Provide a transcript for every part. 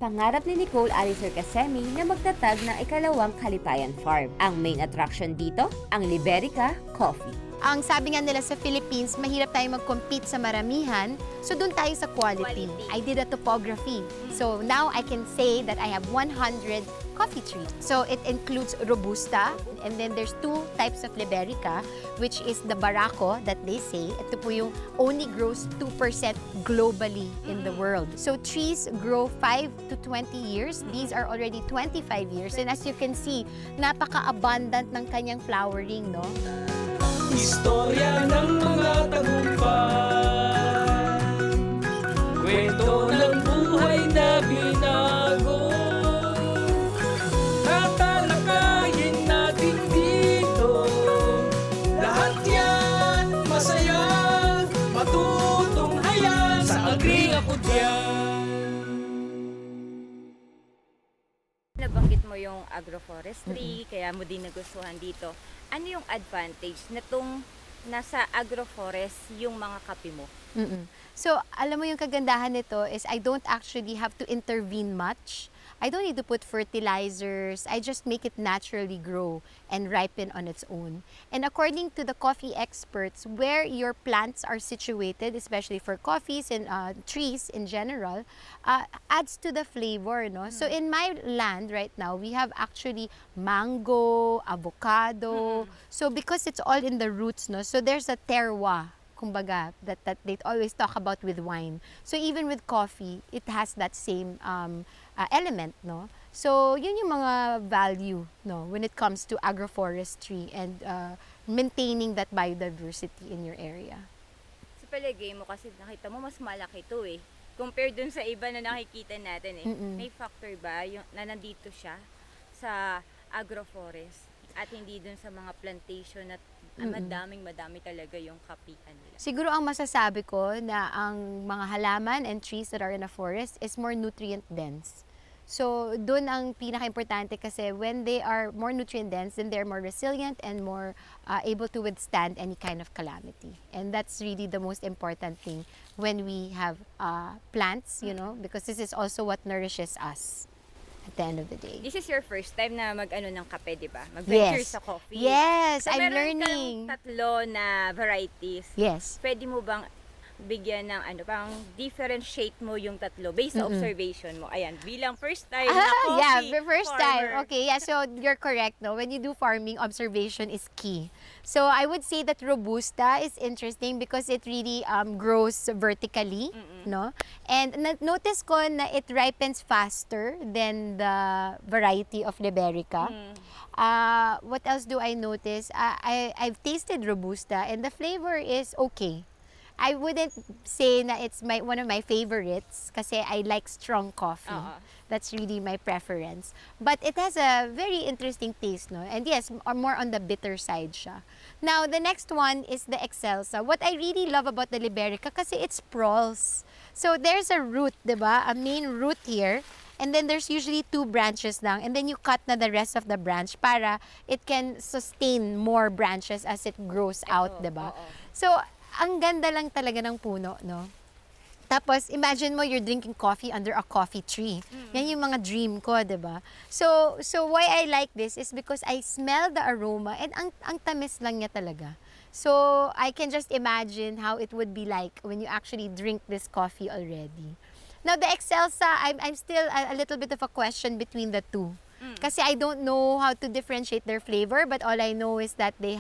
Pangarap ni Nicole Alicer Casemi na magtatag ng ikalawang Kalipayan Farm. Ang main attraction dito, ang Liberica Coffee. Ang sabi nga nila sa Philippines, mahirap tayo mag-compete sa maramihan, so doon tayo sa quality. I did a topography. So now I can say that I have 100 coffee trees. So it includes Robusta, and then there's two types of Liberica, which is the Barako that they say. Ito po yung only grows 2% globally in the world. So trees grow 5 to 20 years. These are already 25 years. And as you can see, napaka-abundant ng kanyang flowering, no? Istorya ng mga tagumpay, kwento ng buhay na binago, tatalakayin natin dito. Lahat yan masaya, matutunghayan, sa agri ako diyan. Nabanggit mo yung agroforestry, kaya mo din nagustuhan dito. Ano yung advantage na nasa agroforest yung mga kape mo? So, alam mo yung kagandahan nito is I don't actually have to intervene much. I don't need to put fertilizers. I just make it naturally grow and ripen on its own. And according to the coffee experts, where your plants are situated, especially for coffees and trees in general, adds to the flavor, no? So in my land right now, we have actually mango, avocado. So because it's all in the roots, no? So there's a terroir, kumbaga, that they always talk about with wine. So even with coffee, it has that same element, no? So yun yung mga value, no, when it comes to agroforestry and maintaining that biodiversity in your area. Sa palagay mo kasi nakita mo mas malaki to eh. Compared dun sa iba na nakikita natin eh. May factor ba yung na nandito siya sa agroforest at hindi dun sa mga plantation at madami talaga yung kapian nila? Siguro ang masasabi ko na ang mga halaman and trees that are in a forest is more nutrient dense. So, doon ang pinaka-importante kasi when they are more nutrient dense, then they're more resilient and more able to withstand any kind of calamity. And that's really the most important thing when we have plants, you know, because this is also what nourishes us at the end of the day. This is your first time na mag-ano ng kape, di ba? Mag-venture sa coffee. Yes, So, I'm meron learning. kang tatlo na varieties. Yes. Pwede mo bang bigyan ng ano, parang differentiate mo yung tatlo based sa observation mo? Ayan, bilang first time na coffee Yeah, first time. farmer. Okay, yeah, so you're correct, no? When you do farming, observation is key. So I would say that Robusta is interesting because it really grows vertically, no? And notice ko na it ripens faster than the variety of Liberica. What else do I notice? I've tasted Robusta and the flavor is okay. I wouldn't say na it's one of my favorites kasi I like strong coffee. That's really my preference. But it has a very interesting taste, no? And yes, more on the bitter side siya. Now, the next one is the Excelsa. What I really love about the Liberica kasi it sprawls. So there's a root, diba? A main root here. And then there's usually 2 branches lang. And then you cut na the rest of the branch para it can sustain more branches as it grows out, diba? So, ang ganda lang talaga ng puno, no? Tapos, imagine mo you're drinking coffee under a coffee tree. Yan yung mga dream ko, diba? So why I like this is because I smell the aroma and ang tamis lang niya talaga. So, I can just imagine how it would be like when you actually drink this coffee already. Now, the Excelsa, I'm still a little bit of a question between the two. Kasi I don't know how to differentiate their flavor, but all I know is that the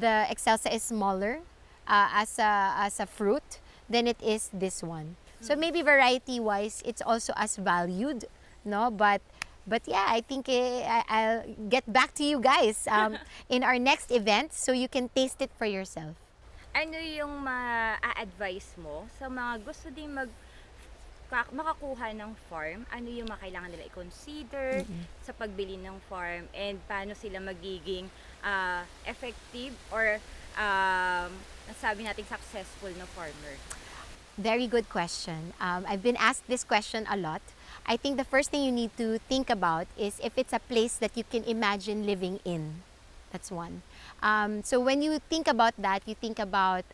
Excelsa is smaller as a fruit than it is this one. So maybe variety-wise, it's also as valued, no? But yeah, I think I'll get back to you guys in our next event so you can taste it for yourself. Ano yung ma-advise mo sa mga gusto din makakuha ng farm? Ano yung kailangan nila i-consider sa pagbili ng farm and paano sila magiging effective or sabi natin successful na farmer? Very good question. I've been asked this question a lot. I think the first thing you need to think about is if it's a place that you can imagine living in. That's one. So when you think about that, you think about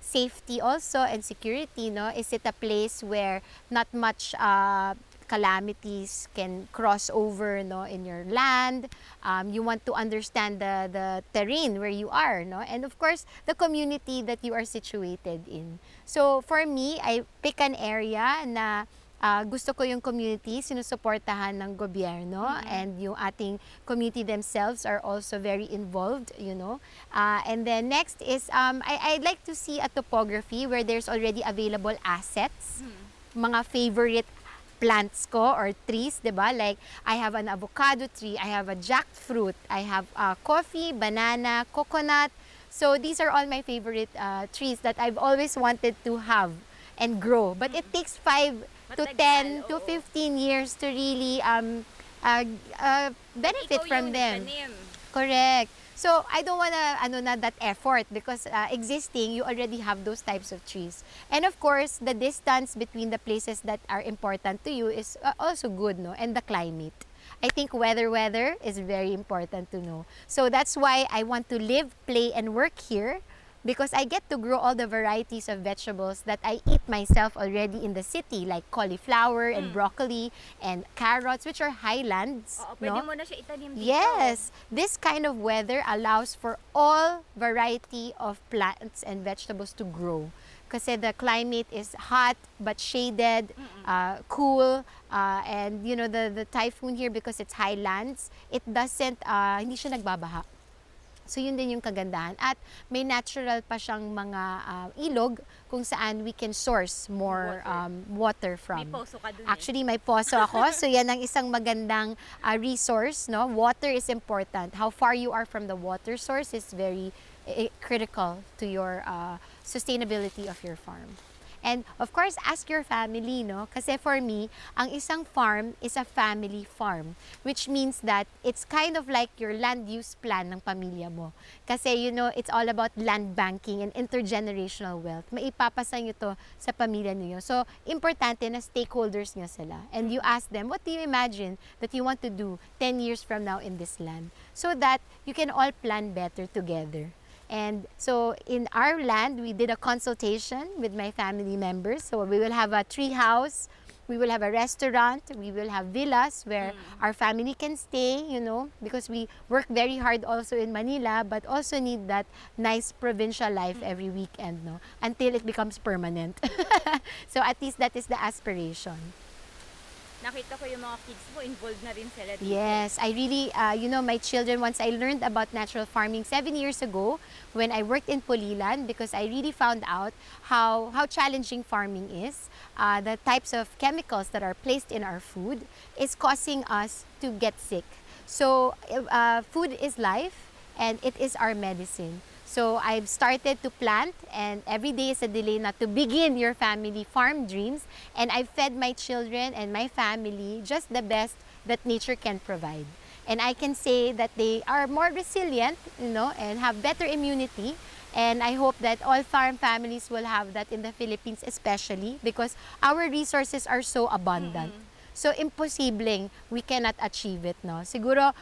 safety also and security, no? Is it a place where not much calamities can cross over, no, in your land. You want to understand the terrain where you are, no, and of course the community that you are situated in. So for me, I pick an area na gusto ko yung community, sinusuportahan ng gobyerno, and yung ating community themselves are also very involved, you know. And then next is, I'd like to see a topography where there's already available assets, mga favorite plants ko or trees, diba? Like, I have an avocado tree, I have a jackfruit, I have coffee, banana, coconut. So these are all my favorite trees that I've always wanted to have and grow. But it takes 5 to 10 to 15 years to really benefit from them. Correct. So I don't wanna that effort because existing, you already have those types of trees. And of course, the distance between the places that are important to you is also good, no? And the climate. I think weather is very important to know. So that's why I want to live, play, and work here, because I get to grow all the varieties of vegetables that I eat myself already in the city, like cauliflower and broccoli and carrots, which are highlands. Oo, pwede mo na siya itanim dito. Yes, this kind of weather allows for all variety of plants and vegetables to grow. Kasi the climate is hot but shaded, cool, and you know the typhoon here, because it's highlands, it doesn't hindi siya nagbabaha. So yun din yung kagandahan. At may natural pa siyang mga ilog kung saan we can source more water from. May poso ka dun Actually, may poso ako. So yan ang isang magandang resource, no? Water is important. How far you are from the water source is very critical to your sustainability of your farm. And of course, ask your family, no? Kasi for me, ang isang farm is a family farm, which means that it's kind of like your land use plan ng pamilya mo. Kasi, you know, it's all about land banking and intergenerational wealth. Maipapasa nyo to sa pamilya niyo. So, importante na stakeholders nyo sila. And you ask them, what do you imagine that you want to do 10 years from now in this land? So that you can all plan better together. And so in our land, we did a consultation with my family members. So we will have a tree house, we will have a restaurant, we will have villas where our family can stay, you know, because we work very hard also in Manila, but also need that nice provincial life every weekend, no, until it becomes permanent. So at least that is the aspiration. Nakita ko yung mga kids mo, involved na rin sila dito. Yes, I really, you know, my children, once I learned about natural farming 7 years ago when I worked in Pulilan, because I really found out how challenging farming is, the types of chemicals that are placed in our food is causing us to get sick. So food is life and it is our medicine. So I've started to plant, and every day is a delay not to begin your family farm dreams. And I've fed my children and my family just the best that nature can provide. And I can say that they are more resilient, you know, and have better immunity. And I hope that all farm families will have that in the Philippines, especially because our resources are so abundant. So imposibleng we cannot achieve it, no? Siguro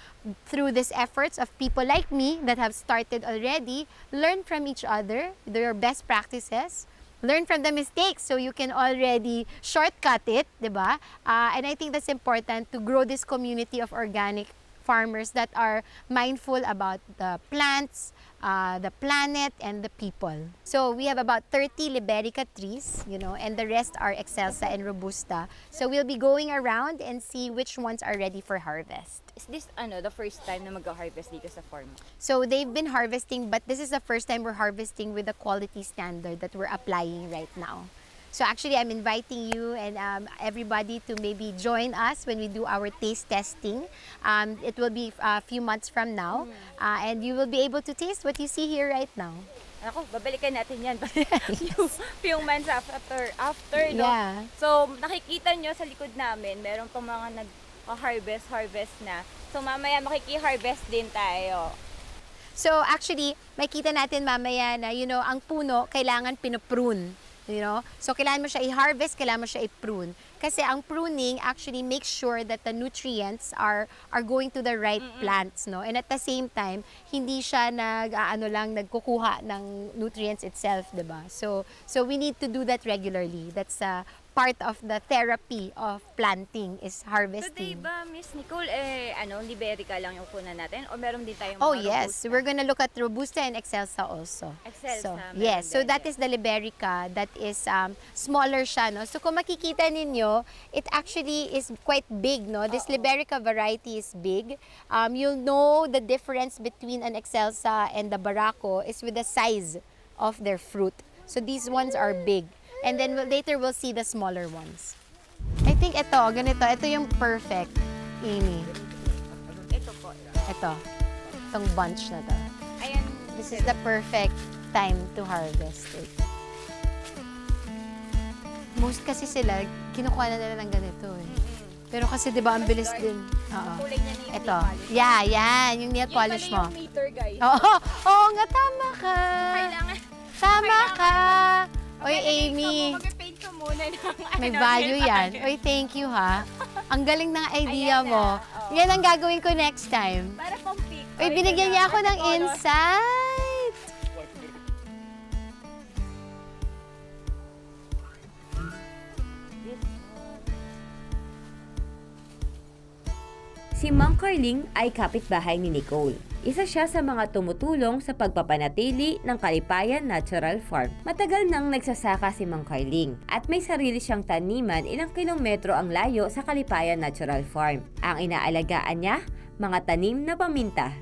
through these efforts of people like me that have started already, learn from each other, their best practices, learn from the mistakes so you can already shortcut it, diba? And I think that's important to grow this community of organic farmers that are mindful about the plants, the planet, and the people. So we have about 30 Liberica trees, you know, and the rest are Excelsa and Robusta. So we'll be going around and see which ones are ready for harvest. Is this the first time na mag-harvest dito sa farm? So they've been harvesting, but this is the first time we're harvesting with the quality standard that we're applying right now. So actually, I'm inviting you and everybody to maybe join us when we do our taste testing. It will be a few months from now, and you will be able to taste what you see here right now. Ako, babalikan natin yan. few months after, no? Yeah. So, nakikita nyo sa likod namin, meron pang mga nag-harvest na. So, mamaya makiki-harvest din tayo. So actually, makita natin mamaya na, you know, ang puno, kailangan pinaprune. You know? So, kailangan mo siya i-harvest, kailangan mo siya i-prune. Kasi ang pruning actually makes sure that the nutrients are going to the right plants, no? And at the same time, hindi siya nagkukuha ng nutrients itself, 'di ba? So we need to do that regularly. That's part of the therapy of planting is Today harvesting. ba, Miss Nicole, Liberica lang yung kunan natin? O meron din tayong Oh mga yes, Robusta? we're gonna look at Robusta and Excelsa also. Excelsa, So, meron yes, so din, that yes. is the Liberica, that is smaller siya, no? So kung makikita ninyo, it actually is quite big, no? This Liberica variety is big. You'll know the difference between an Excelsa and the Barako is with the size of their fruit. So these ones are big. And then later we'll see the smaller ones. I think ito, ganito. Ito yung perfect, Amy. Ito po. Ito. Itong bunch na to. Ayan. This is the perfect time to harvest it. Most kasi sila, kinukuha na nila ng ganito eh. Pero kasi di ba ang bilis din. Oo. Kulay niya na yung Ito. nail polish. Yeah, yan. Yung nail polish mo. Yun pala yung meter, guys. Oo, oo nga, tama ka. Kailangan. Tama ka. Oy, Mag-paint Amy. Mag-paint ka muna ng May nail value yan. polish. Oy, thank you ha. Ang galing ng idea Ayan na, mo. oo. Yan ang gagawin ko next time. Para pang pick. Uy, binigyan niya ako ng insight. Si Mang Carling ay kapitbahay ni Nicole. Isa siya sa mga tumutulong sa pagpapanatili ng Kalipayan Natural Farm. Matagal nang nagsasaka si Mang Carling at may sarili siyang taniman ilang kilometro ang layo sa Kalipayan Natural Farm. Ang inaalagaan niya, mga tanim na paminta.